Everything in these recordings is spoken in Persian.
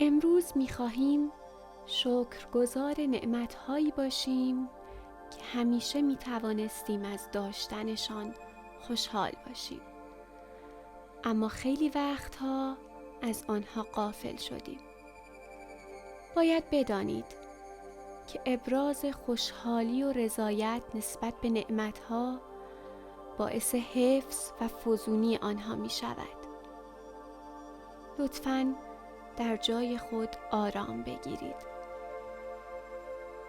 امروز می‌خواهیم شکرگزار نعمت‌هایی باشیم که همیشه می‌توانستیم از داشتنشان خوشحال باشیم، اما خیلی وقتها از آنها غافل شدیم. باید بدانید که ابراز خوشحالی و رضایت نسبت به نعمت‌ها باعث حفظ و فزونی آنها می‌شود. لطفاً در جای خود آرام بگیرید.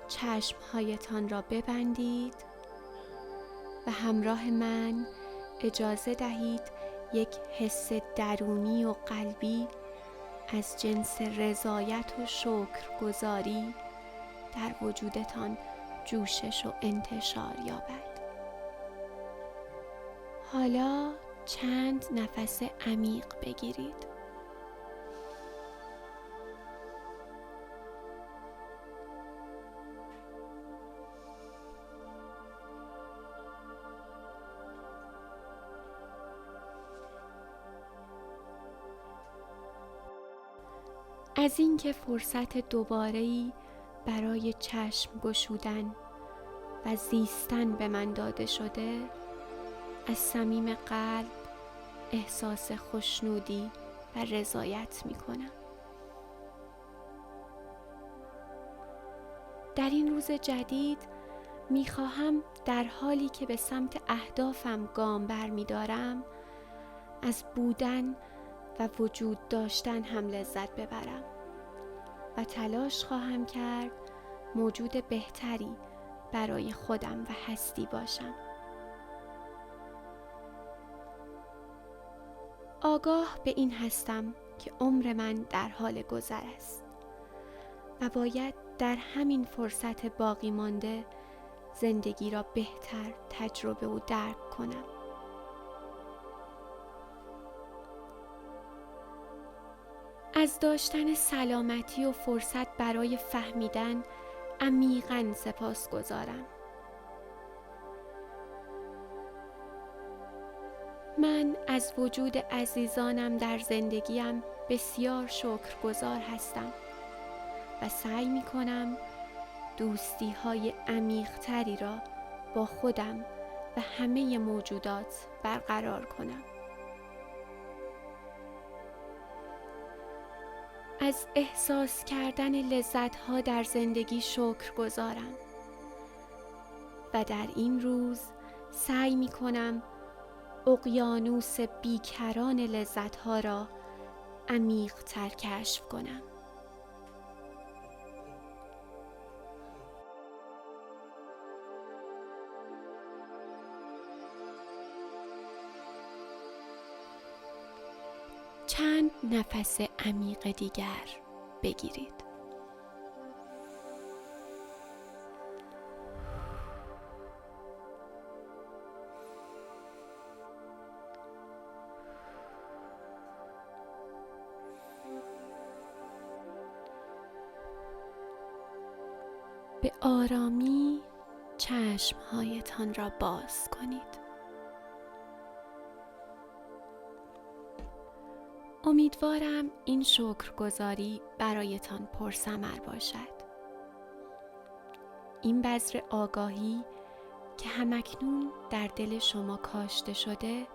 چشمهایتان را ببندید و همراه من اجازه دهید یک حس درونی و قلبی از جنس رضایت و شکرگزاری در وجودتان جوشش و انتشار یابد. حالا چند نفس عمیق بگیرید. از اینکه فرصت دوباره‌ای برای چشم گشودن و زیستن به من داده شده، از صمیم قلب احساس خوشنودی و رضایت می‌کنم. در این روز جدید می‌خواهم در حالی که به سمت اهدافم گام برمی‌دارم، از بودن و وجود داشتن هم لذت ببرم و تلاش خواهم کرد موجود بهتری برای خودم و هستی باشم. آگاه به این هستم که عمر من در حال گذر است و باید در همین فرصت باقی مانده زندگی را بهتر تجربه و درک کنم. از داشتن سلامتی و فرصت برای فهمیدن عمیقاً سپاسگزارم. من از وجود عزیزانم در زندگیم بسیار شکرگزار هستم و سعی می کنم دوستی های عمیق تری را با خودم و همه موجودات برقرار کنم. از احساس کردن لذت‌ها در زندگی شکرگزارم و در این روز سعی می‌کنم اقیانوس بیکران لذت‌ها را عمیق‌تر کشف کنم. چند نفس عمیق دیگر بگیرید. به آرامی چشمهایتان را باز کنید. امیدوارم این شکرگزاری برایتان پرثمر باشد. این بذر آگاهی که همکنون در دل شما کاشته شده،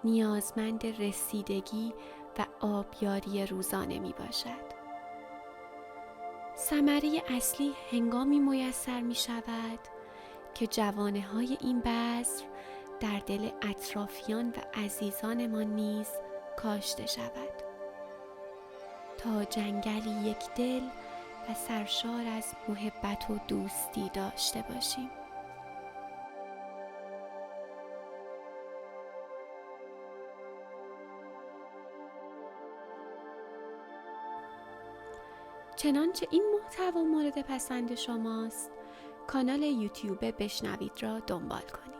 نیازمند رسیدگی و آبیاری روزانه می باشد. ثمره اصلی هنگامی میسر می شود که جوانه های این بذر در دل اطرافیان و عزیزانمان نیز کاشته شود تا جنگلی یک دل و سرشار از محبت و دوستی داشته باشیم. چنانچه این محتوا مورد پسند شماست، کانال یوتیوب بشنوید را دنبال کنید.